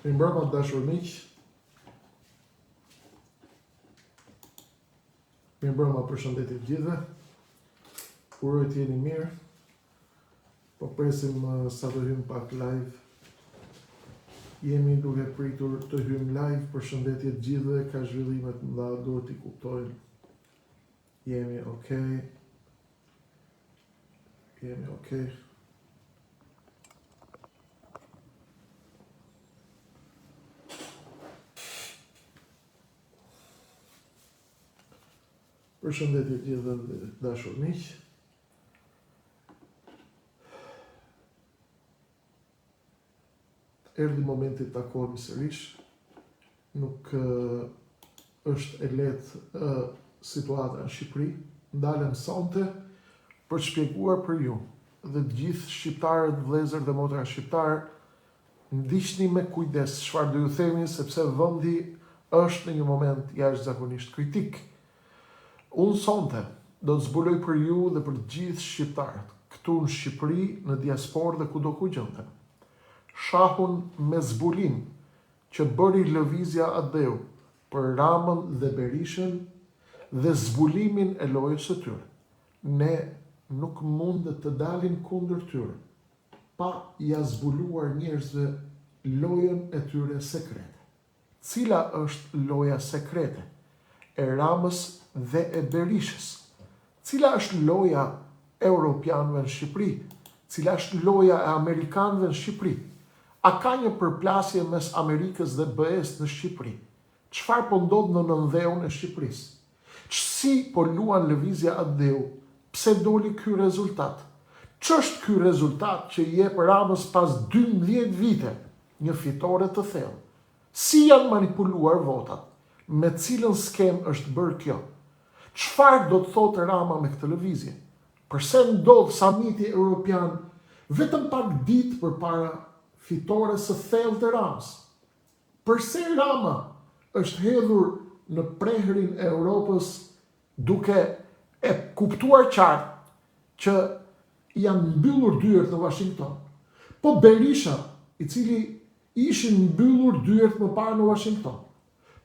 Mirëmbrëma dashur miq. Mirëmbrëma, përshëndetje të gjithëve. Uroj të jeni mirë. Po presim sa të hym pak live. Jemi duke pritur të hym live. Përshëndetje të gjithëve, ka zhvillimet mëdha, duhet t'i kuptojnë. Jemi okay. Jemi okay. Përshëndetje të gjithëve dashur miq. Erdhi momenti të takohemi sërish. Nuk është e lehtë situata në Shqipëri. Ndalem sonte për të shpjeguar për ju dhe të gjithë shqiptarët, vëllezër dhe motra shqiptar, ndiqni me kujdes çfarë do ju themi, sepse vendi është në një moment jashtëzakonisht kritik. Unë sonte do të zbuloj për ju dhe për gjithë shqiptarët, këtu në Shqipëri, në diasporë dhe kudo ku gjenden, shahun me zbulim që bëri lëvizja Adeu për Ramën dhe Berishën dhe zbulimin e lojës së tyre. Ne nuk mundet të dalim kundër tyre pa ja zbuluar njerëzve lojën e tyre sekrete. Cila është loja sekrete e Ramës dhe e Berishës? Cila është loja europianëve në Shqipëri? Cila është loja e amerikanëve në Shqipëri? A ka një përplasje mes Amerikës dhe BE-s në Shqipëri? Çfarë po ndodh në nëndheun e Shqipërisë? Si po luan lëvizja Adeu? Pse doli ky rezultat? Ç'është ky rezultat që i jep Ramës pas 12 vite një fitore të thellë? Si janë manipuluar votat? Me cilën skem është bërë kjo? Çfarë do të thotë Rama me këtë lëvizje? Përse ndodh samiti europian vetëm pak ditë përpara fitores së thellë të Ramës? Përse Rama është hedhur në prehrin e Europës duke e kuptuar qartë që janë mbyllur dyert në Washington? Po Berisha, i cili ishin mbyllur dyert më parë në Washington,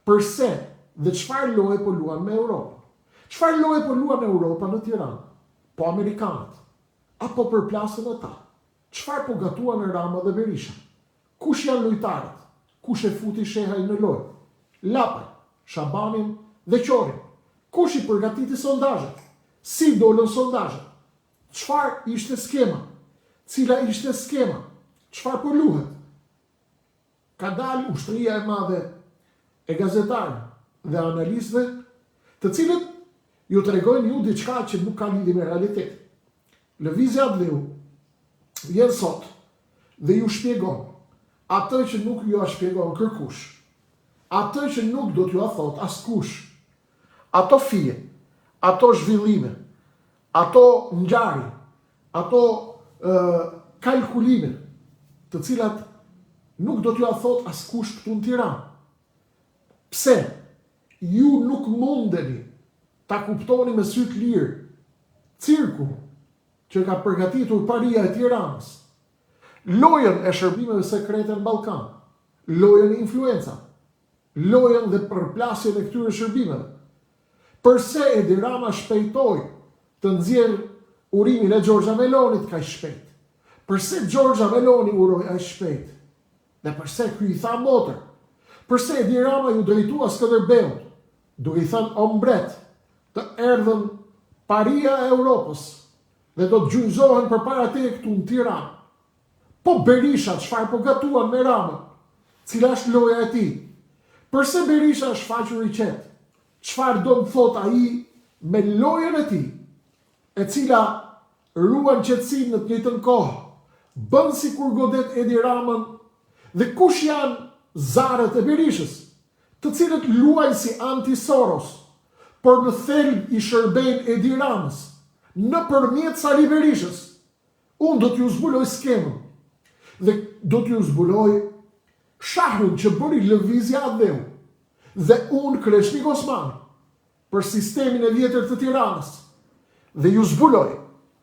përse dhe çfarë loje po luan me Europë? Çfarë loje po luan Europa në Tiranë? Po amerikanët? Apo përplasën ata? Çfarë po gatuan në Rama dhe Berisha? Kush janë lojtarët? Kush e futi shehaj në lojë? Lapaj, Shabanin dhe Qorin. Kush i përgatiti sondazhet? Si dolën sondazhet? Çfarë ishte skema? Cila ishte skema? Çfarë po luhet? Ka dalë ushtria e madhe e gazetarëve dhe analistëve, të cilët ju tregojnë ju diçka që nuk ka lidhje me realitetin. Lëvizja Adeu vjen sot dhe ju shpjegon atë që nuk ju a shpjegon kërkush, atë që nuk do t'ju a thot askush, ato fije, ato zhvillime, ato ngjarje, ato kalkulime, të cilat nuk do t'ju a thot askush këtu në Tiranë. Pse? Ju nuk mundeni ta kuptoni me sy të lirë cirku që ka përgatitur paria e Tiranës, lojën e shërbimeve sekrete në Ballkan, lojën e influenca, lojën dhe përplasjen e këtyre shërbimeve. Përse Edi Rama shpejtoi të nxjerrë urimin e Giorgia Melonit kaq shpejt? Përse Giorgia Meloni uroi aq shpejt? Dhe përse ky i tha motër? Përse Edi Rama ju drejtua Skënderbeut, duke i thënë o mbret, të erdhën paria e Europës dhe do të gjunjëzohen përpara teje këtu në Tiranë? Po Berisha, çfarë po gatuan me Ramën? Cila është loja e tij? Përse Berisha është faqur i qetë? Çfarë do të thotë ai me lojën e tij, e cila ruan qetësinë në të njëjtën kohë, bën sikur godet Edi Ramën? Dhe kush janë zarët e Berishës, të cilët luajnë si anti-Soros, por në thelb i shërbejnë Edi Ramës, nëpërmjet Sali Berishës? Unë do t'ju zbuloj skemën dhe do t'ju zbuloj shahun që bëri lëvizja Adeu dhe unë Kreshnik Osmani për sistemin e vjetër të Tiranës, dhe ju zbuloj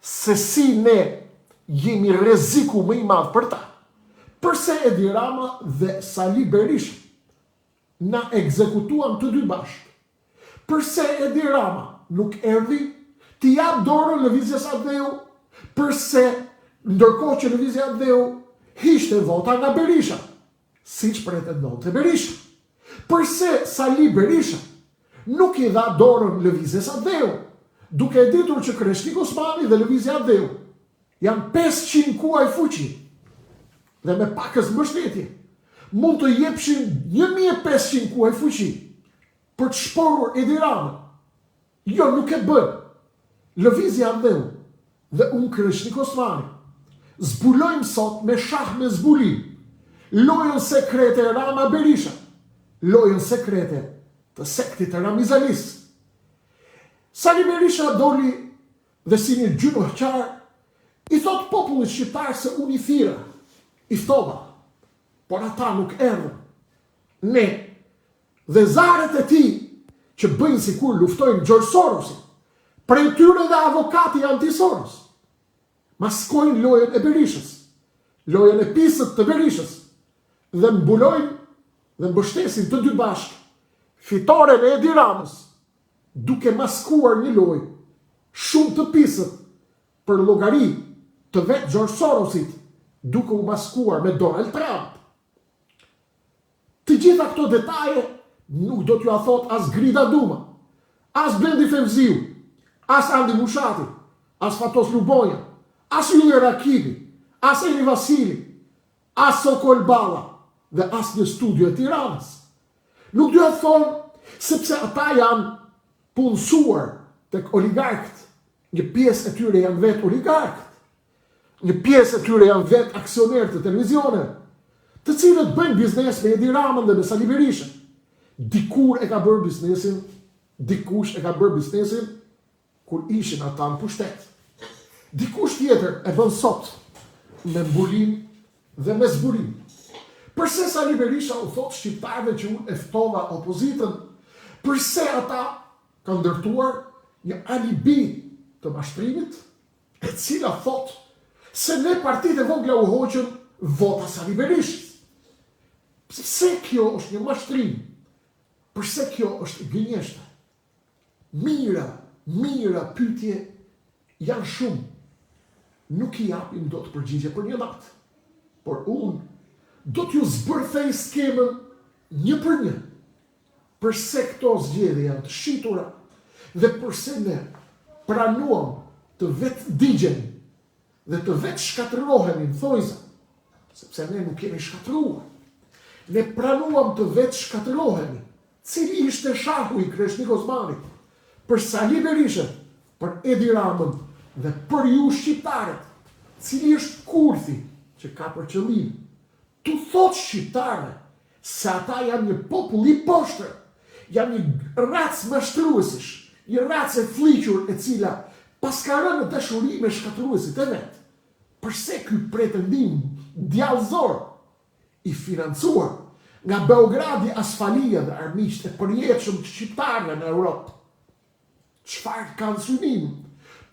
se si ne jemi rreziku më i madh për ta. Përse Edi Rama dhe Sali Berisha na ekzekutuan të dy bashkë? Përse Edi Rama nuk erdhi t'i jap dorën lëvizjes Adeu? Përse ndërkohë që lëvizja Adeu hishte vota nga Berisha, siç pretendonte Berisha? Përse Sali Berisha nuk i dha dorën lëvizjes Adeu, duke e ditur që Kreshnik Osmani dhe lëvizja Adeu janë 500 kuaj fuqi dhe me pakës mbështetje mund të jepshin 1500 kuaj fuqi për të shporur Edi Ramën. Jo, nuk e bën. Lëvizja Adeu dhe unë Kreshnik Osmani zbulojmë sot me shah me zbulim lojën sekrete Rama Berisha, lojën sekrete të sektit të Ramizalis. Sali Berisha doli dhe si një gjynohqar i thot popullit shqiptar se unë i thira, i ftova, por ata nuk erdhën. Ne dhe zarët e tij që bëjnë sikur luftojnë George Sorosin, prej tyre dhe avokati anti-Soros, maskojnë lojën e Berishës, lojën e pisët të Berishës, dhe mbulojnë dhe mbështesin të dy bashkë fitoren e Edi Ramës, duke maskuar një lojë shumë të pisët për llogari të vetë George Sorosit, duke u maskuar me Donald Trump. Të gjitha këto detaje nuk do t'ju a thot as Grida Duma, as Blendi Fevziu, as Andi Mushati, as Fatos Luboja, as Yuli Rakibi, as Eni Vasili, as Sokol Balla dhe as një studio e Tiranës. Nuk do t'ju thonë sepse ata janë punësuar tek oligarkët, një pjesë e tyre janë vetë oligarkët, një pjesë e tyre janë vetë aksionerë të televizioneve, të cilët bëjnë biznes me Edi Ramën dhe me Sali Berishën. Dikush e ka bërë biznesin kur ishin ata në pushtet. Dikush tjetër e bën sot me mbulim dhe me zbulim. Përse Sali Berisha u thot shqiptarëve që unë e ftova opozitën? Përse ata kanë ndërtuar një alibi të mashtrimit, e cila thot se ne partitë e vogla u hoqën vota Sali Berishës? Pse kjo është një mashtrim? Përse kjo është gënjeshtre? Mira pyetje janë shumë. Nuk i japim dot përgjigje për një natë. Por unë do t'ju zbërthej skemën një për një. Përse këto zgjedhje janë të shitura dhe përse ne pranuam të vetë digjen dhe të vetë shkatërohemi në thojza, sepse ne nuk kemi shkatëruar. Ne pranuam të vetë shkatërohemi. Cili ishte shahu i Kreshnik Osmanit për Sali Berishën, për Edi Ramën dhe për ju shqiptarët? Cili është kurthi që ka për qëllim tu thot shqiptarëve se ata janë një popull i poshtër, janë një racë mashtruesish, një racë e fliqur e cila paska rënë në dashuri me shkatëruesit e vetë? Përse ky pretendim djallëzor i financuar nga Beogradi, Asfalia dhe armiqtë e përjetshëm të shqiptarëve në Europë? Çfarë kanë synim?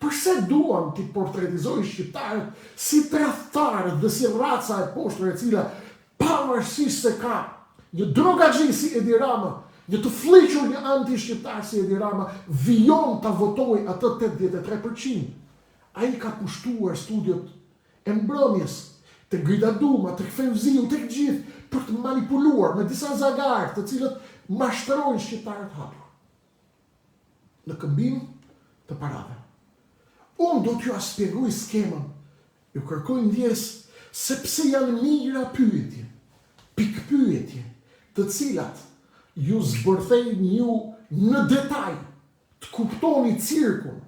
Përse duan t'i portretizojnë shqiptarët si tradhtarë dhe si raca e poshtër e cila pavarësisht se ka një drogaxhi si Edi Rama, një të fliqur, një anti-shqiptar si Edi Rama, vijon ta votojë atë 83%. Ai ka pushtuar studiot e mbrëmjes të Grida Duma, të Fevziu, të gjithë, për të manipuluar me disa zagarë të cilët mashtrojnë shqiptarët hapur në këmbim të parave. Unë do t'ju shpjegoj skemën, ju kërkoj ndjes sepse janë mira pyetje, pikpyetje, të cilat ju zbërthejnë ju në detaj të kuptoni cirkun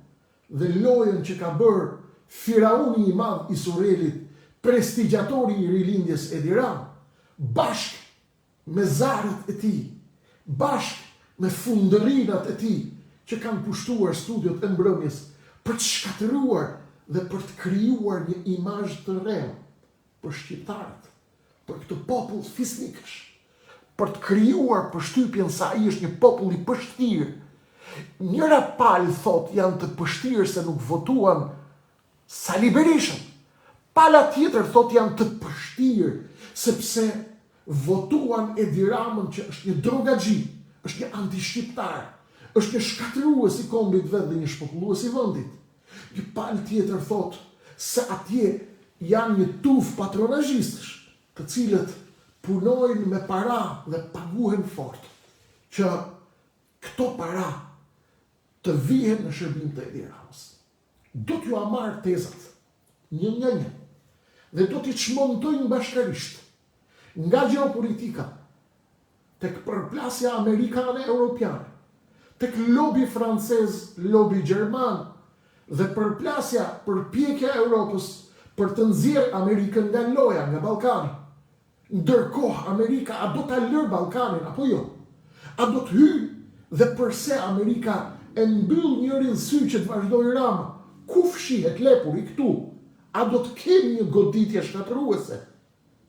dhe lojën që ka bërë Firauni i madh i Surelit, prestigjatori i rilindjes Edi Rama, bashk me zarët e tij, bashk me fundërinat e tij që kanë pushtuar studiot e mbrëmjes për të shkatëruar dhe për të krijuar një imazh të rrallë për shqiptarët, për këtë popull fisnikësh, për të krijuar përshtypjen se ai është një popull i pështirë. Njëra palë thot janë të pështirë se nuk votuan Sali Berishën. Pala tjetër thot janë të pështirë sepse votuan Edi Ramën që është një drogaxhi, është një antishqiptar, është një shkatërues i kombit vet dhe një shpopullues i vendit. Një palë tjetër thot se atje janë një tuf patronazhistësh, të cilët punojnë me para dhe paguhen fort, që këto para të vihen në shërbim të Edi Ramës. Do t'ju amarë tezat, një, dhe do t'i çmontojnë bashkërisht, nga geopolitika, tek përplasja amerikane europiane, tek lobi francez, lobi gjerman, dhe përplasja përpjekja e Europës për të nxjerrë Amerikën nga loja, nga Ballkani. Ndërkohë Amerika a do ta lërë Ballkanin apo jo? A do të hyjë dhe përse Amerika e mbyll njërin sy që të vazhdojë Rama? Ku fshihet lepuri këtu? A do të kemi një goditje shkatëruese?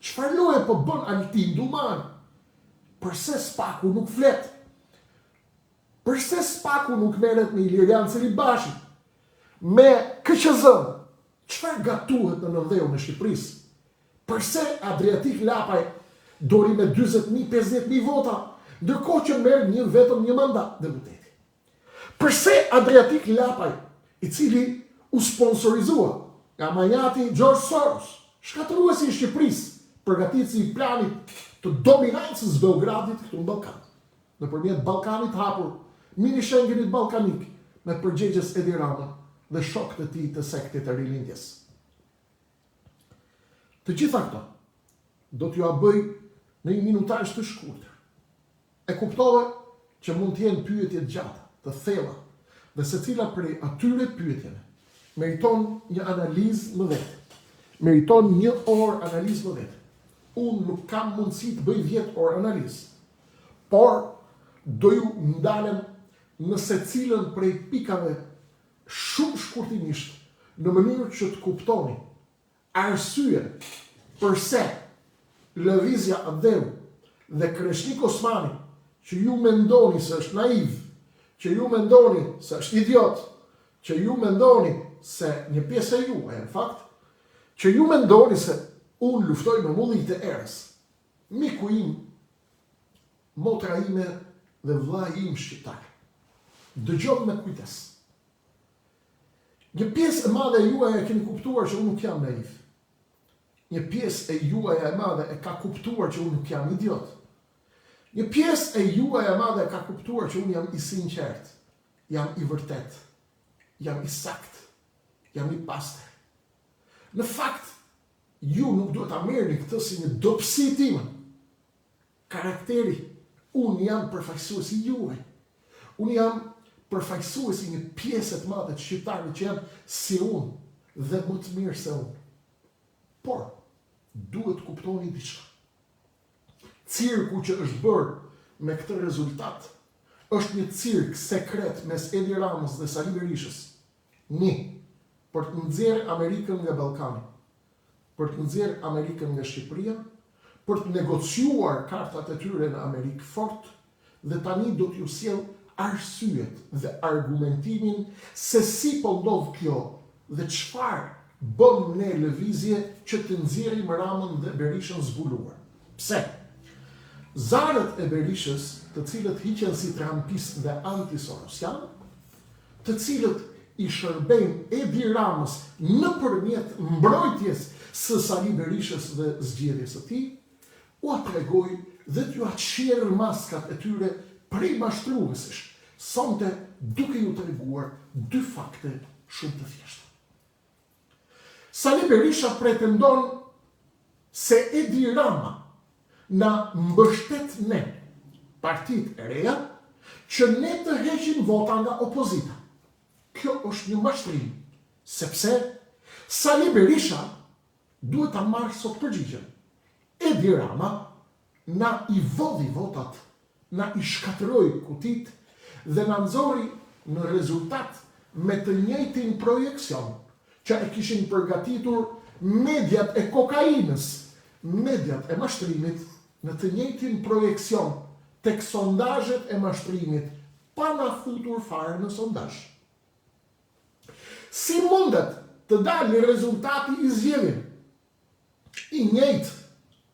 Çfarë loje po bën Altin Duman? Përse Spaku nuk flet? Përse Spaku nuk merret me Ilirian Celibashi? Me KQZ-n? Çfarë gatuhet në nëndheun e Shqipërisë? Përse Adriatik Lapaj dori me 40.000, 50.000 vota, ndërkohë që merr vetëm një mandat deputeti? Përse Adriatik Lapaj, i cili u sponsorizua nga majati George Soros, shkatëruesi i Shqipërisë, përgatitësi i planit të dominancës Beogradit këtu në Ballkan, nëpërmjet Ballkanit hapur, mini Schengenit ballkanik, me përgjegjës Edi Rama dhe shokët e tij të sektit të rilindjes. Të gjitha këto do t'ju a bëj në një minutazh të shkurtër. E kuptove që mund të jenë pyetje të gjata, të thella, dhe secila prej atyre pyetjeve meriton një analizë më vetë. Meriton një orë analizë më vetë. Unë nuk kam mundësi të bëj 10 orë analizë, por do ju ndalem në secilën prej pikave shumë shkurtimisht, në mënyrë që të kuptoni arsye përse lëvizja Adeu dhe Kreshnik Osmani, që ju mendoni se është naiv, që ju mendoni se është idiot, që ju mendoni se një pjesë e juaj, në fakt, që ju mendoni se unë luftoj me mullit e erës, miku im, motra ime dhe vlla im shqiptar. Dëgjoni me kujdes. Një pjesë e madhe e juaj e keni kuptuar që unë nuk jam naiv. Një pjesë e juaj e madhe e ka kuptuar që unë nuk jam idiot. Një pjesë e juaj e madhe e ka kuptuar që unë jam i sinqert, jam i vërtet, jam i sakt, jam i pastër. Në fakt, ju nuk duhet ta merrni këtë si një dobësi time. Karakteri, unë jam përfaqësuesi juaj. Unë jam përfaqësuesi një pjesë të madhe të shqiptarëve që janë si unë dhe më të mirë se unë. Por, duhet kuptoni diçka. Cirku që është bërë me këtë rezultat është një cirk sekret mes Edi Ramës dhe Sali Berishës. Për të nxjerrë Amerikën nga Ballkani, për të nxjerrë Amerikën nga Shqipëria, për të negociuar kartat e tyre në Amerikë fort, dhe tani do t'ju sjell arsyet dhe argumentimin se si po ndodh kjo dhe çfarë bën ne lëvizje që të nxjerrim Ramën dhe Berishën zbuluar. Pse? Zarët e Berishës, të cilët hiqen si trampist dhe antisorosian, të cilët i shërbejnë Edi Ramës nëpërmjet mbrojtjes së Sali Berishës dhe zgjedhjes së tij, u tregoj dhe t'ju aqirë maskat e tyre prej mashtruesish, sonte duke ju treguar dy fakte shumë të thjeshta. Sali Berisha pretendon se Edi Rama na mbështet ne, partitë e reja, që ne të heqim vota nga opozita. Kjo është një mashtrim, sepse Sali Berisha duhet ta marrë sot përgjigjen. Edi Rama na i vodhi votat, na i shkatëroi kutit dhe na nxori në rezultat me të njëjtin projekcion që e kishin përgatitur mediat e kokainës, mediat e mashtrimit, në të njëjtin projekcion tek sondazhet e mashtrimit, pa na futur fare në sondazh. Si mundet të dalë rezultati i zgjedhjeve i njëjtë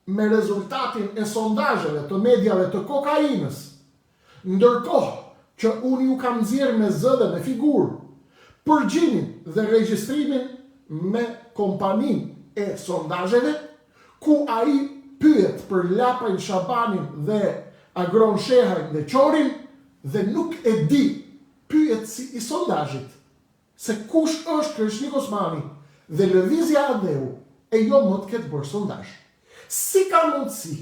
me rezultatin e sondazheve të mediave të kokainës, ndërkohë që unë ju kam nxjerrë me zë dhe me figurë përgjigjen dhe regjistrimin me kompaninë e sondazheve, ku ai pyet për Lapajn Shabanin dhe Agron Shehajn dhe Qorin dhe nuk e di, pyet si i sondazhit, se kush është Krishnik Osmani dhe Lëvizja Adeu e jo më të ketë bërë sondazh. Si ka mundësi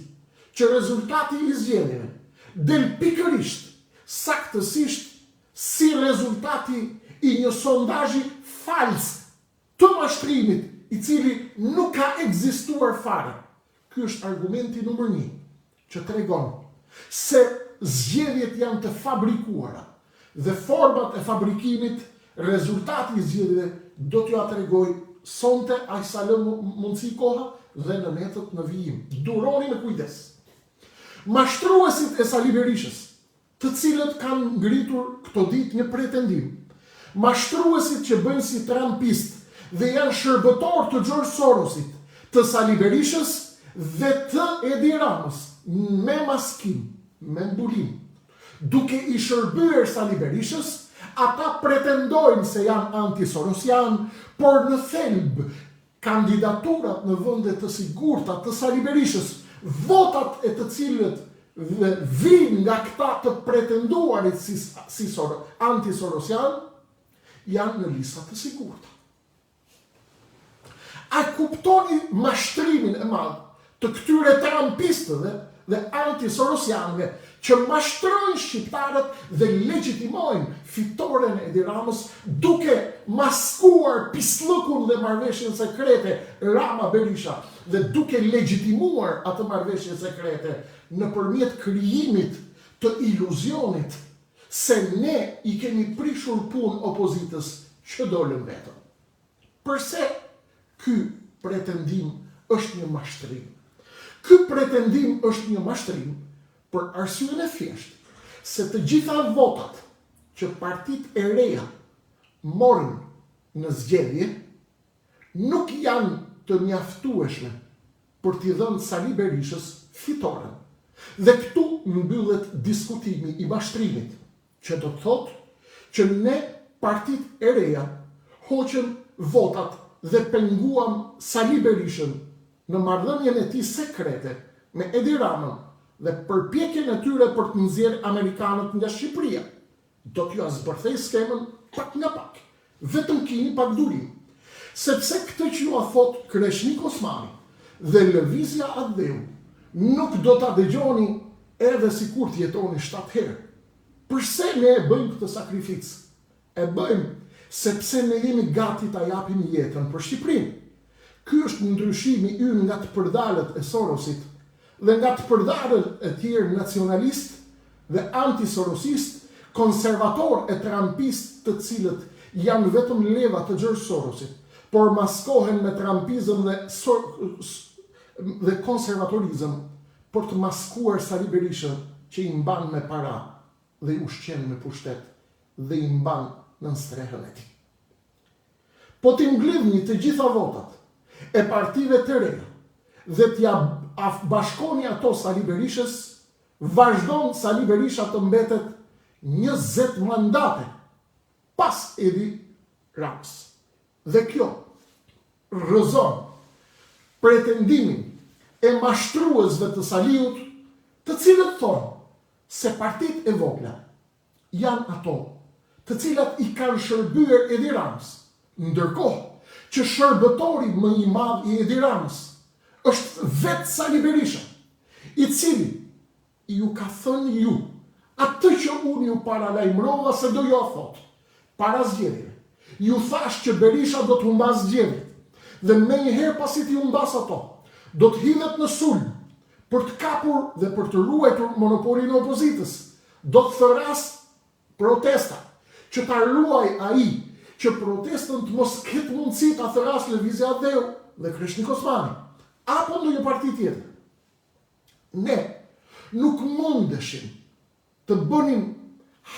që rezultati i zgjedhjeve del pikërisht, saktësisht si rezultati i një sondazhi fals të mashtrimit i cili nuk ka ekzistuar fare? Ky është argumenti numër 1 që tregon se zgjedhjet janë të fabrikuara dhe format e fabrikimit, rezultati i zgjedhjeve do t'ju tregoj sonte aq sa lë mundësi koha dhe në metët në vijim. Duroni me kujdes. Mashtruesit e Sali Berishës, të cilët kanë ngritur këto ditë një pretendim, mashtruesit që bëjnë si trumpist dhe janë shërbëtor të George Sorosit, të Sali Berishës dhe të Edi Ramës, me maskim, me mbulim, duke i shërbyer Sali Berishës, ata pretendojnë se janë antisorosian, por në thelb kandidaturat në vende të sigurta të Sali Berishës, votat e të cilët vijnë nga këta të pretenduarit si antisorosian, janë në lista të sigurta. A kuptoni mashtrimin e madh të këtyre trumpistëve dhe antisorosianëve që mashtrojnë shqiptarët dhe legjitimojnë fitoren e Edi Ramës duke maskuar pislëkun dhe marrëveshjen sekrete Rama Berisha dhe duke legjitimuar atë marrëveshje sekrete nëpërmjet krijimit të iluzionit se ne i kemi prishur punë opozitës që dolën vetëm. Përse ky pretendim është një mashtrim? Ky pretendim është një mashtrim për arsyen e thjeshtë se të gjitha votat që partitë e reja morën në zgjedhje nuk janë të mjaftueshme për t'i dhënë Sali Berishës fitoren. Dhe këtu mbyllet diskutimi i mashtrimit, që do të thotë që ne partitë e reja hoqëm votat dhe penguam Sali Berishën në marrëdhënien e tij sekrete me Edi Ramën dhe përpjekjen e tyre për të nxjerrë amerikanët nga Shqipëria. Do t'ju zbërthej skemën pak nga pak. Vetëm keni pak durim. Sepse këtë që ju a thot Krishnik Osmani dhe Lëvizja Adeu nuk do ta dëgjoni edhe sikur të jetoni 7 herë. Përse ne e bëjmë këtë sakrificë? E bëjmë sepse ne jemi gati ta japim jetën për Shqipërinë. Ky është ndryshimi ynë nga të përdalët e Sorosit dhe nga të përdalët e tjerë nacionalist dhe antisorosist, konservator e trumpist të cilët janë vetëm leva të George Sorosit, por maskohen me trumpizëm dhe konservatorizëm për të maskuar Sali Berishën që i mban me para dhe i ushqen me pushtet dhe i mban në strehën e tij. Po t'i mblidhni të gjitha votat e partive të reja dhe t'ja bashkoni ato Sali Berishës, vazhdon Sali Berisha të mbetet 20 mandate pas Edi Ramës. Dhe kjo rrëzon pretendimin e mashtruesve të Saliut, të cilët thonë se partitë e vogla janë ato të cilat i kanë shërbyer Edi Ramës, ndërkohë që shërbëtori më i madh i Edi Ramës është vetë Sali Berisha, i cili ju ka thënë ju atë që unë ju paralajmërova se do ju thotë para zgjedhjeve. Ju thash që Berisha do të humbas zgjedhjet dhe menjëherë pasi t'i humbas ato, do të hidhet në sulm për të kapur dhe për të ruajtur monopolin e opozitës. Do të thëras protesta që ta ruaj ai që protestën të mos ketë mundësi ta thëras Lëvizja Adeu dhe Krishnik Osmani, apo ndonjë parti tjetër. Ne nuk mundeshim të bënim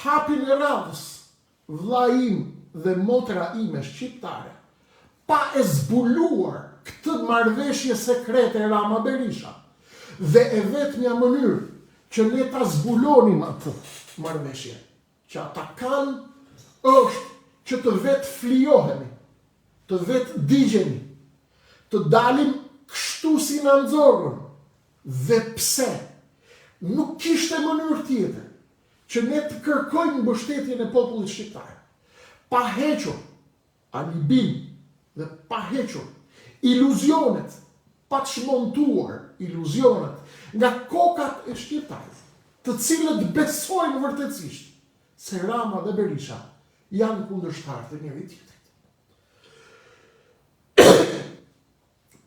hapin e radhës vlla im dhe motra ime shqiptare pa e zbuluar këtë marrëveshje sekrete Rama Berisha Dhe e vetmja mënyrë që ne ta zbulonim atë marrëveshje, që ata kanë, është që të vetë flijohemi, të vetë digjemi, të dalim kështu si në nxorën. Dhe pse? Nuk kishte mënyrë tjetër që ne të kërkojmë mbështetjen e popullit shqiptar. Pa hequr alibin dhe pa hequr iluzionet, pa çmontuar iluzionet nga kokat e shqiptarëve, të cilët besojnë vërtetësisht se Rama dhe Berisha janë kundërshtarë të njëri tjetrit.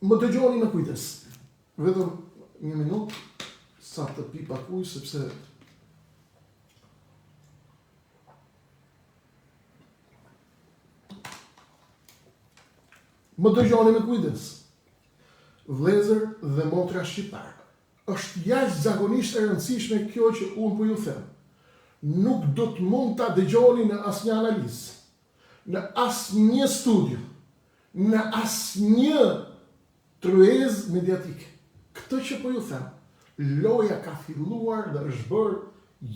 Më dëgjoni me kujdes. Vetëm një minutë sa të pi pak ujë, sepse më dëgjoni me kujdes. Vëllezër dhe motra shqiptar, është jashtëzakonisht e rëndësishme kjo që unë po ju them. Nuk do të mund ta dëgjoni në asnjë analizë, në asnjë studio, në asnjë tryezë mediatike. Këtë që po ju them, loja ka filluar dhe është bërë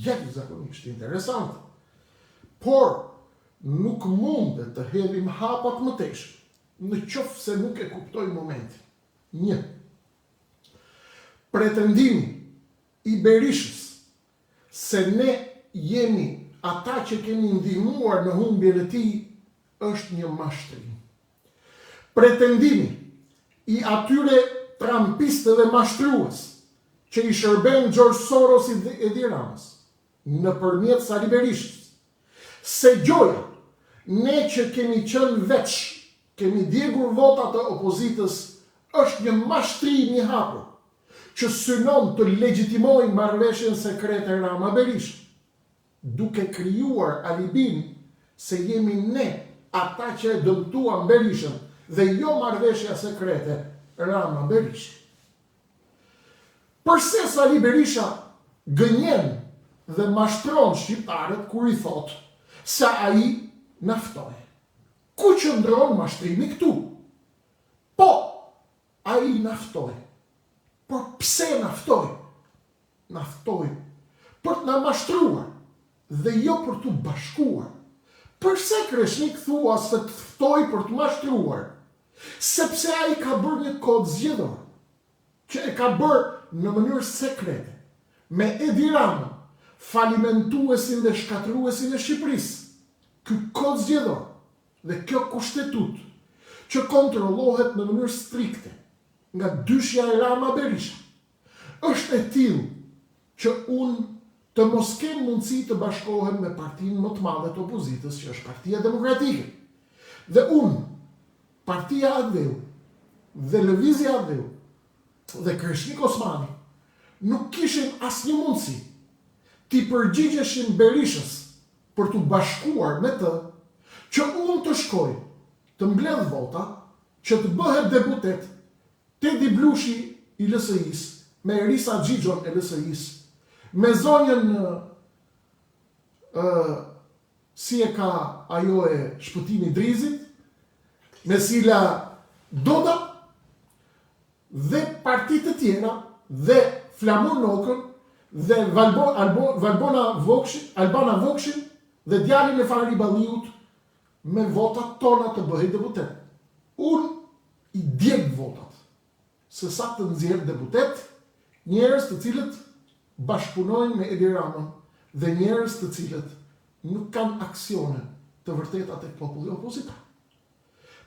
jashtëzakonisht interesante. Por nuk mundet të hedhim hapat më tesh, në qoftë se nuk e kuptojmë momentin. 1. Pretendimi i Berishës se ne jemi ata që kemi ndihmuar në humbjen e tij është një mashtrim. Pretendimi i atyre trampistëve mashtrues që i shërben George Soros i Edi Ramës nëpërmjet Sali Berishës, se gjoja ne që kemi qenë veç, kemi djegur votat e opozitës, është një mashtrim i hapur që synon të legjitimojë marrëveshjen sekrete Rama Berisha, duke krijuar alibin se jemi ne ata që e dëmtuam Berishën dhe jo marrëveshja sekrete Rama Berisha. Përse Sali Berisha gënjen dhe mashtron shqiptarët kur i thot se ai na ftoi? Ku qëndron mashtrimi këtu? Po, ai na ftoi. Por pse na ftoi? Na ftoi për të na mashtruar dhe jo për të bashkuar. Përse Kreshnik thua se të ftoi për të mashtruar? Sepse ai ka bërë një kod zgjedhor, që e ka bërë në mënyrë sekrete, me Edi Ramën, falimentuesin dhe shkatruesin e Shqipërisë. Ky kod zgjedhor dhe kjo kushtetut që kontrollohet në mënyrë strikte nga dyshja e Rama Berisha, është e tillë që unë të mos kem mundësi të bashkohem me partinë më të madhe të opozitës, që është Partia Demokratike. Dhe unë, Partia Adveu dhe Lëvizja Adveu dhe Kreshnik Osmani nuk kishim asnjë mundësi t'i përgjigjeshim Berishës për t'u bashkuar me të, që unë të shkoj të mbledh vota, që të bëhet deputet Tedi Blushi i LSI-s, me Erisa Xhixhon e LSI-s, me zonjën si e ka ajo e Shpëtimi Drizit, me Sila Doda, dhe partitë të tjera, dhe Flamur Nokën, dhe Albana Vokshin, dhe djalin e Fahri Balliut, me votat tona të bëhej deputet. Unë i djeg votat, se sa të nxjerr deputet, njerëz të cilët bashkëpunojnë me Edi Ramën dhe njerëz të cilët nuk kanë aksione të vërteta tek populli opozitar.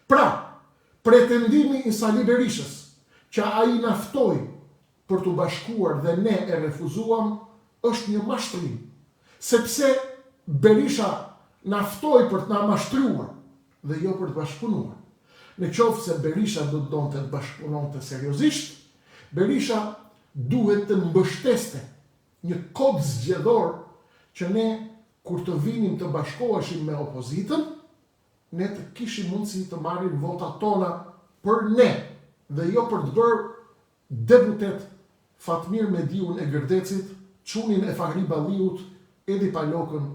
Pra, pretendimi i Sali Berishës që ai na ftoi për të bashkuar dhe ne e refuzuam është një mashtrim, sepse Berisha na ftoi për të na mashtruar dhe jo për të bashkëpunuar. Në qoftë se Berisha do të donte të bashkëpunonte seriozisht, Berisha duhet të mbështeste një kod zgjedhor që ne, kur të vinim të bashkoheshim me opozitën, ne të kishim mundësi të marrim votat tona për ne, dhe jo për të bërë deputet Fatmir Mediun e Gërdecit, çunin e Fahri Balliut, Edi Palokën,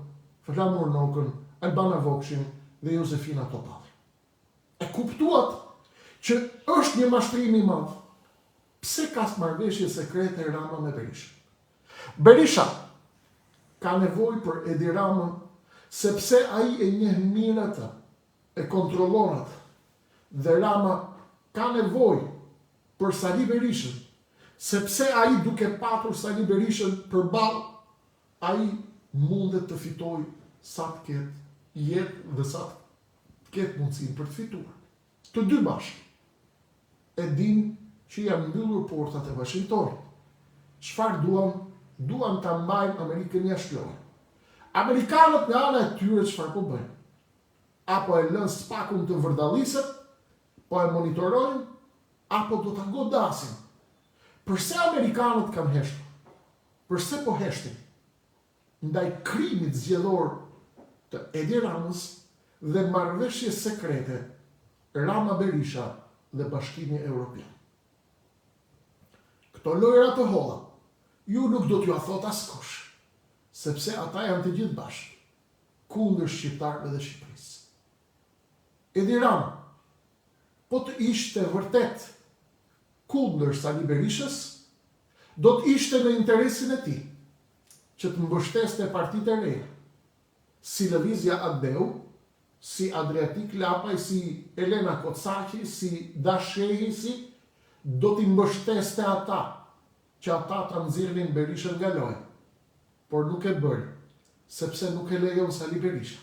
Flamur Nokën, Albana Vokshin dhe Josefina Topalli. E kuptuat që është një mashtrim i madh. Pse ka marrëveshje sekrete Rama me Berishën? Berisha ka nevojë për Edi Ramën sepse ai e njeh mirë atë, e kontrollon atë. Dhe Rama ka nevojë për Sali Berishën, sepse ai duke patur Sali Berishën përballë, ai mundet të fitojë sa të ketë jetë dhe sa të ketë mundësinë për të fituar. Të dy bashkë e din që janë mbyllur portat e Washingtonit. Çfarë duan? Duan ta mbajnë Amerikën jashtë lojë. Amerikanët në ana e tyre çfarë po bëjnë? Apo e lënë spakun të vërdalliset, po e monitorojnë, apo do ta godasin. Përse Amerikanët kanë heshtur? Përse po heshtin? Ndaj krimit zgjedhor të Edi Ramës dhe marrëveshjes sekrete Rama Berisha dhe Bashkimi Evropian. Këto lojra të holla, ju nuk do t'ju a thot askush, sepse ata janë të gjithë bashkë, kundër shqiptarëve dhe Shqipërisë. Edi Rama, po të ishte vërtet kundër Sali Berishës, do të ishte në interesin e tij që të mbështeste partitë e reja, si Lëvizja Adeu, si Adriatik Lapaj, si Elena Kocaki, si Dashehi, do t'i mbështeste ata, që ata ta nxirrin Berishën nga loja, por nuk e bëri, sepse nuk e lejon Sali Berisha.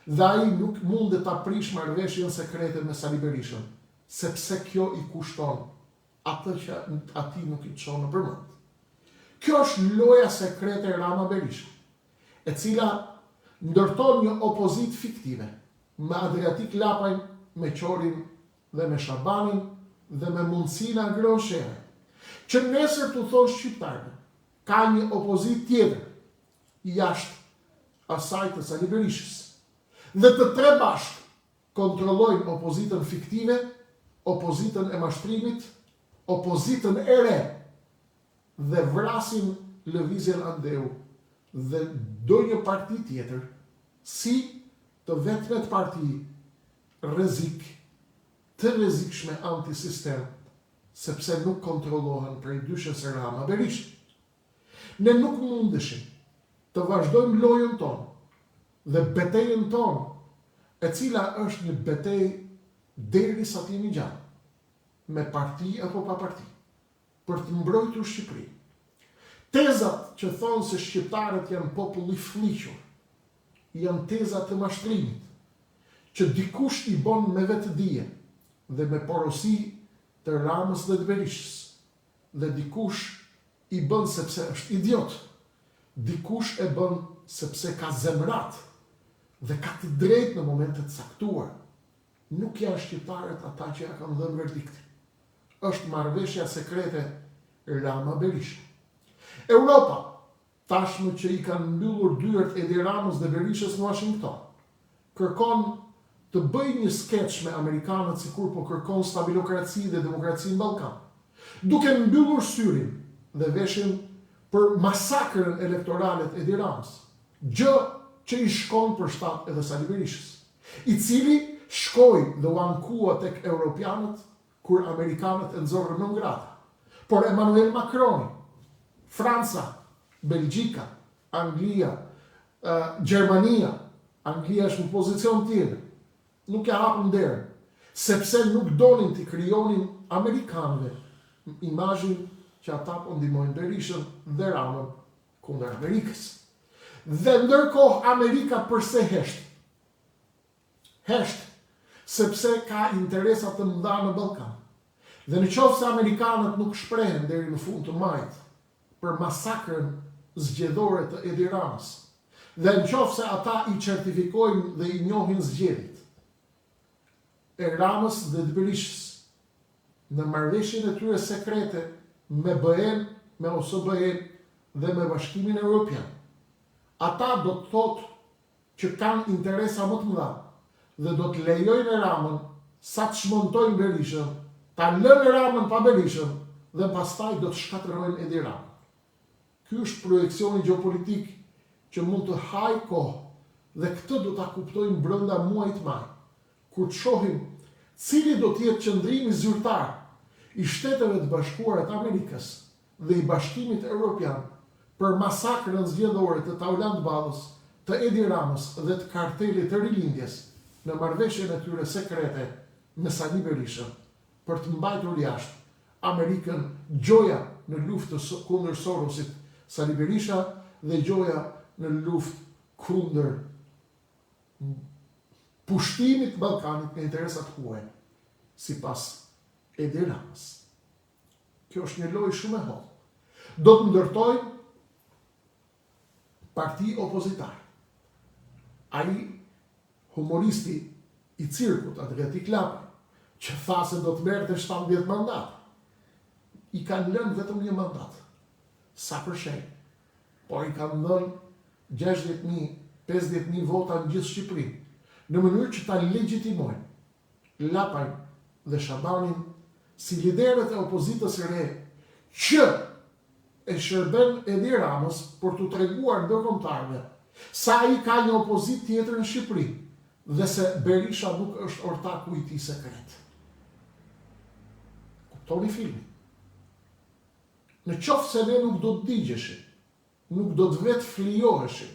Dhe ai nuk mundet ta prish marrëveshjen sekrete me Sali Berishën, sepse kjo i kushton atë që atij nuk i çon në përmend. Kjo është loja sekrete Rama Berisha, e cila ndërton një opozit fiktive, me Adriatik Lapaj, me Qorin dhe me Shabanin dhe me mundësinë agroshere, që nesër të thonë shqiptarëve, ka një opozit tjetër, jashtë asaj të Sali Berishës, dhe të tre bashkë kontrollojnë opozitën fiktive, opozitën e mashtrimit, opozitën e re, dhe vrasin Lëvizjen Adeu dhe do një parti tjetër, si të vetmet parti rrezik, të rrezikshme antisistem, sepse nuk kontrollohen prej dyshës e Rama Berishë. Ne nuk mundeshim të vazhdojmë lojën tonë dhe betejën tonë, e cila është një betejë derisa të jemi gjallë, me parti apo pa parti, për të mbrojtur Shqipërinë. Tezat që thonë se shqiptarët janë popull i fllihur, janë tezat të mashtrimit, që dikush i bën me vetëdije dhe me porosi të Ramës dhe të Berishës, dhe dikush i bën sepse është idiot, dikush e bën sepse ka zemrat dhe ka të drejtë në momentet caktuar. Nuk janë shqiptarët ata që ja kanë dhënë verdiktin. Është marrëveshja sekrete Rama Berisha. Europa, tashmë që i kanë mbyllur dyert Edi Ramës dhe Berishës në Washington, kërkon të bëj një skeç me amerikanët sikur po kërkon stabilokraci dhe demokraci në Ballkan, duke mbyllur syrin dhe veshin për masakrën elektorale të Edi Ramës, gjë që i shkon për shtat edhe Sali Berishës, i cili shkoi dhe u ankua tek europianët kur amerikanët e nxorën në ngrata. Por Emmanuel Macron, Franca, Belgjika, Anglia, Gjermania, Anglia është në pozicion tjetër, nuk ja hapën derën, sepse nuk donin të krijonin amerikanëve imazhin që ata po ndihmojnë Berishën dhe Ramën kundër Amerikës. Dhe ndërkohë Amerika përse hesht? Hesht sepse ka interesa të mëdha në Ballkan. Dhe në qoftë se amerikanët nuk shprehen deri në fund të majit për masakrën zgjedhore të Edi Ramës, dhe në qoftë se ata i certifikojnë dhe i njohin zgjedhjet e Ramës dhe të Berishës në marrëveshjen e tyre sekrete me BE-n, me OSBE-n dhe me Bashkimin Evropian, ata do të thotë që kanë interesa më të mëdha dhe do të lejojnë Ramën sa të shmontojnë Berishën, ta lënë Ramën pa Berishën dhe pastaj do të shkatërrojnë Edi Ramën. Ky është projekcioni gjeopolitik që mund të hajë kohë dhe këtë do ta kuptojmë brenda muajit maj, kur të shohim cili do të jetë qëndrimi zyrtar i Shteteve të Bashkuara të Amerikës dhe i Bashkimit Evropian për masakrën zgjedhore të Taulant Ballës, të Edi Ramës dhe të kartelit të Rilindjes në marrëveshjen e tyre sekrete me Sali Berishën për të mbajtur jashtë Amerikën, gjoja në luftë kundër Sorosit, Sali Berisha, dhe gjoja në luftë kundër pushtimit të Ballkanit me interesat huaj, sipas Edi Ramës. Kjo është një lojë shumë e hollë. Do të ndërtojnë parti opozitare. Ai humoristi i cirkut, Adriatik Lapaj, që tha se do të merrte 17 mandat, i kanë lënë vetëm një mandat. Sa për shenjë. Por i kanë dhënë 60.000, 50.000 vota në gjithë Shqipërinë, në mënyrë që ta legjitimojnë Lapaj dhe Shabanin si liderët e opozitës së re, që e shërben Edi Ramës për t'u treguar ndërkombëtarëve sa ai ka një opozit tjetër në Shqipëri dhe se Berisha nuk është ortaku i tij sekret. Kuptoni filmin. Në qoftë se ne nuk do të digjeshim, nuk do të vetë flijoheshim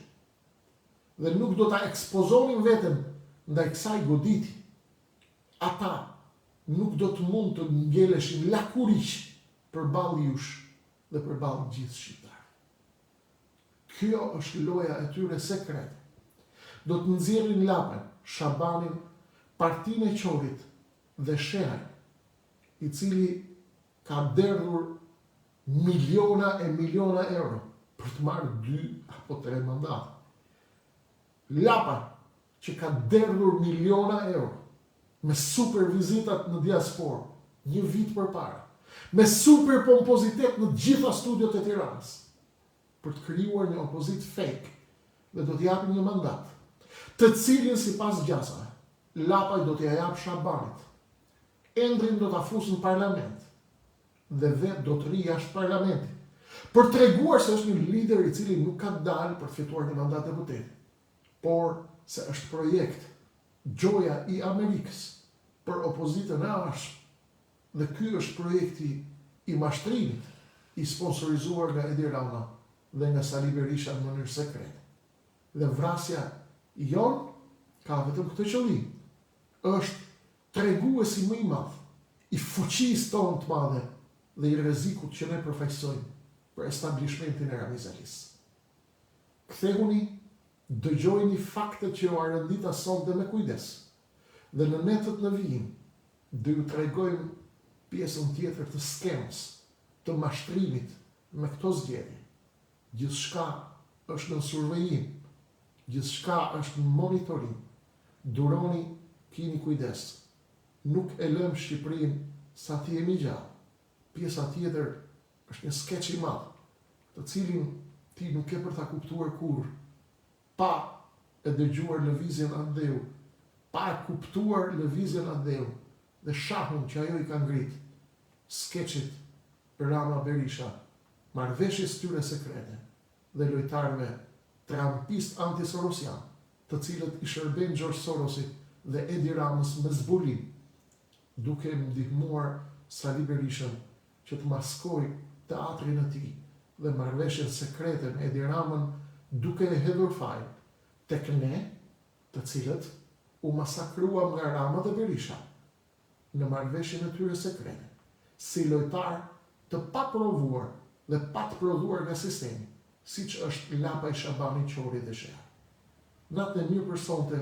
dhe nuk do ta ekspozonim veten ndaj kësaj goditi, ata nuk do të mund të ngeleshin lakuriq përballë jush dhe përballë gjithë shqiptarëve. Kjo është loja e tyre sekrete. Do të nxjerrin Lapën, Shabanin, partinë e Qorit dhe Shehaj, i cili ka derdhur miliona e miliona euro për të marrë 2 apo 3 mandate. Lapa, që ka derdhur miliona euro me super vizitat në diasporë, një vit përpara, me super pompozitet në gjitha studiot e Tiranës, për të krijuar një opozit fake dhe do t'i japin një mandat, të cilin sipas gjasave, Lapaj do t'ia jap Shabanit, Endrin do t'a fusë në parlament dhe vetë do të ri jashtë parlamentit, për treguar se është një lider i cili nuk ka dalë për të fituar një mandat deputeti, por se është projekt gjoja i Amerikës për opozitën e arshme, dhe ky është projekti i mashtrimit, i sponsorizuar nga Edi Rama dhe nga Sali Berisha në mënyrë sekrete. Dhe vrasja jon ka vetëm këtë qëllim, është treguesi më i madh i fuqisë tonë të madhe dhe i rrezikut që ne përfaqësojmë për establishmentin e Ramizalis. Kthehuni, dëgjojini faktet që u arëndita sonte me kujdes, dhe në netët në vijim do ju tregojmë pjesën tjetër të skemës, të mashtrimit me këto zgjedhje. Gjithçka është në survejim, gjithçka është në monitorim. Duroni, keni kujdes. Nuk e lëm Shqipërinë sa ti jemi gjallë. Pjesa tjetër është një skeç i madh, të cilin ti nuk e për ta kuptuar kurrë, pa e dëgjuar lëvizjen andeu, pa e kuptuar lëvizjen andeu dhe shahun që ajo i ka ngrit, skeçit Rama Berisha, marrëveshjes tyre sekrete dhe lojtarëve trampist antisorosian, të cilët i shërben George Sorosit dhe Edi Ramës me zbulim, duke ndihmuar Sali Berishën që të maskoj teatrin e tij dhe marrëveshjen sekrete me Edi Ramën, duke e hedhur faj tek ne, të cilët u masakruam nga Rama dhe Berisha në marrëveshjen e tyre sekrete, si lojtar të paprovuar dhe pa të prodhuar nga sistemi, siç është Lapaj, Shabani, Qori dhe Shehaj. Natë e mirë për sonte,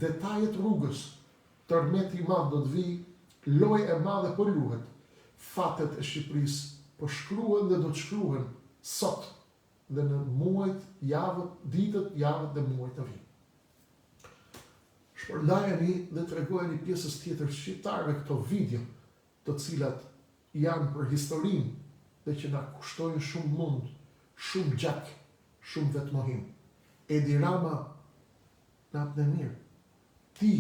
detajet rrugës, tërmeti i madh do të vi, lojë e madhe po luhet, fatet e Shqipërisë po shkruhen dhe do të shkruhen sot dhe në muajt, javët, ditët, javët dhe muajt të vijnë. Shpërndajeni dhe tregojeni pjesës tjetër shqiptarëve këto video, të cilat janë për historinë dhe që na kushtojnë shumë mund, shumë gjak, shumë vetmohim. Edi Rama, natën e mirë. Ti,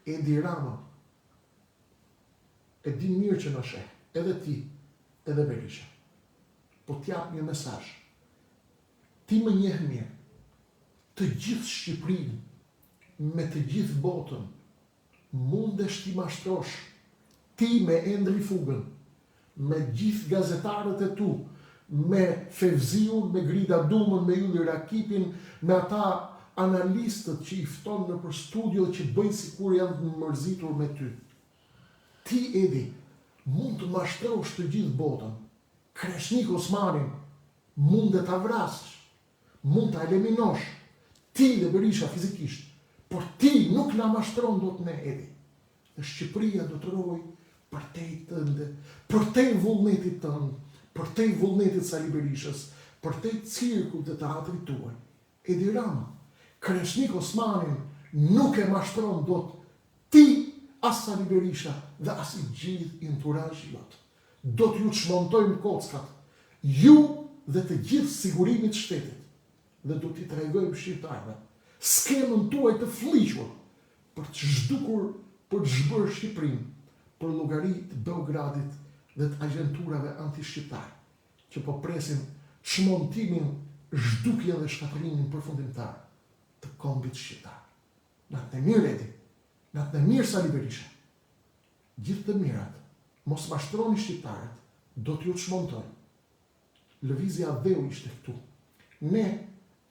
Edi Rama, e di mirë që në sheh, edhe ti, edhe Berisha. Po t'jap një mesazh. Ti më njeh mirë. Të gjithë Shqipërinë, me të gjithë botën, mundesh ti mashtrosh, ti me Endri Fugën, me gjithë gazetarët e tu, me Fevziun, me Grida Dumën, me Ylli Rakipin, me ata analistët që i fton në për studio që bëjnë sikur janë të mërzitur me ty. Ti, Edi, mund të mashtrosh të gjithë botën. Kreshnik Osmanin mund të ta vrasësh, mund të eliminosh, ti dhe Berisha fizikisht, por ti nuk na mashtron dot ne, Edi. Dhe Shqipëria do të rojë për te i tënde, për te i vullnetit tënd, për te i vullnetit Sali Berishës, për te i cirku të teatrit tuaj. Edi Rama, Kreshnik Osmanin nuk e mashtron dot ti, as Sali Berisha dhe as i gjithë enturazhi jot. Do t'ju çmontojmë kockat, ju dhe të gjithë sigurimit shtetit, dhe do t'i tregojmë shqiptarëve skemën tuaj të fliqur për të zhdukur, për të zhbërë Shqipërinë, për llogari të Beogradit dhe të agenturave anti-shqiptare, që po presin çmontimin, zhdukjen dhe shkatërimin përfundimtar të kombit shqiptar. Natë e mirë, Edi, natë e mirë Sali Berisha. Gjithë të mirat, mos mashtroni shqiptarët, do t'ju çmontojnë. Lëvizja dheu ishte këtu. Ne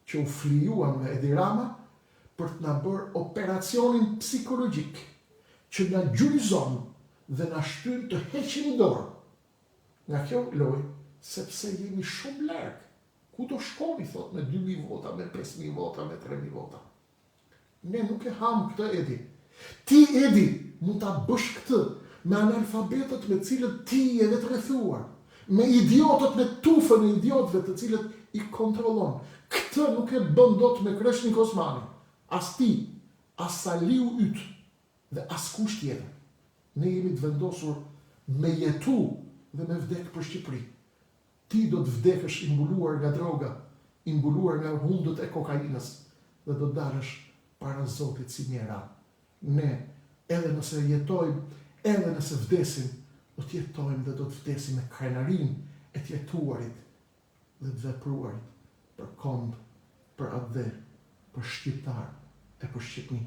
që u flijuam me Edi Rama për të na bërë operacionin psikologjik, që na gjyrizon dhe na shtyn të heqim dorë nga kjo lojë, sepse jemi shumë larg. Ku do shkoni, thot, me 2.000 vota, me 5.000 vota, me 3.000 vota. Ne nuk e ham këtë, Edi. Ti, Edi, mund ta bësh këtë me analfabetët me cilët ti je të rrethuar, me idiotët, me tufën e idiotëve të cilët i kontrollon. Këtë nuk e bën dot me Kreshnik Osmanin, as ti, as Saliu yt dhe as kush tjetër. Ne jemi të vendosur me jetu dhe me vdek për Shqipëri. Ti do të vdekësh i mbuluar nga droga, i mbuluar nga hundët e kokainës, dhe do të dalësh para Zotit si mjera. Ne, edhe nëse jetojmë, edhe nëse vdesim, do të jetojmë dhe do të vdesim me krenarin e të jetuarit dhe të vepruarit për kombë, për atë dhe, për shqiptar e për Shqipëni.